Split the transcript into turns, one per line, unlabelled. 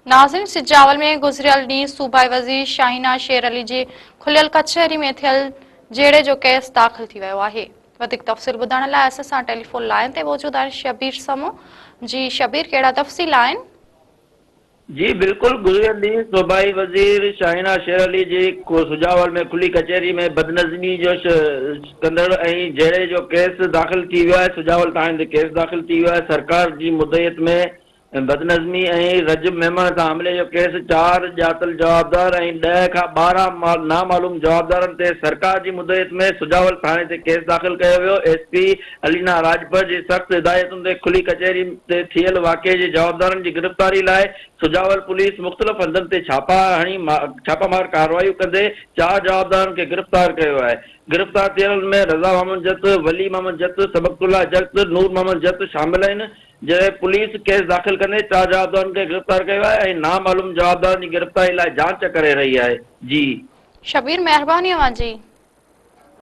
नाज़रीन, सिजावल में गुज़रियल ॾींहुं सूबाई वज़ीर शाहीना शेर अली जी खुलियल कचहरी में थियल जेड़े जो केस दाख़िल थी वियो आहे। वधीक तफ़सील ॿुधाइण लाइ असां सां टेलीफोन लाइन ते मौजूद आहे शबीर समूह। जी शबीर, कहिड़ा तफ़सील आहिनि?
जी बिल्कुल, गुज़रियल ॾींहुं सूबाई वज़ीर शाहीना शेर अली जी सुजावल में खुली कचहरी में बदनज़मी जो कंदड़ ऐं जहिड़े जो केस दाख़िल थी वियो आहे। सुजावल थाणे ते केस दाख़िल थी वियो आहे। सरकार जी मुदयत में बदनज़मी ऐं रज मेमण सां हमले जो केस 4 ॼातल जवाबदार ऐं 10 खां 12 नामालूम जवाबदारनि ते सरकार जी मुदयत में सुजावल थाणे ते केस दाख़िल कयो वियो। एसपी अलीना राजभर जी सख़्त हिदायतुनि ते खुली कचहरी ते थियल वाक़िए जे जवाबदारनि जी गिरफ़्तारी लाइ सुजावल पुलिस मुख़्तलिफ़ हंधनि ते छापामार कार्रवाई कंदे 4 जवाबदारनि खे गिरफ़्तार कयो आहे। गिरफ़्तार थियलनि में रज़ा मोहम्मद जत, वली मोहम्मद जत, सबक़तुल्लाह जत, नूर मोहम्मद जत शामिल आहिनि। जॾहिं पुलिस केस दाख़िल कंदे 4 जवाबदारनि खे गिरफ़्तार कयो आहे ऐं नामालूम जवाबदारनि जी गिरफ़्तारी लाइ जांच करे रही आहे। जी
शबीर, महिरबानी अव्हां जी।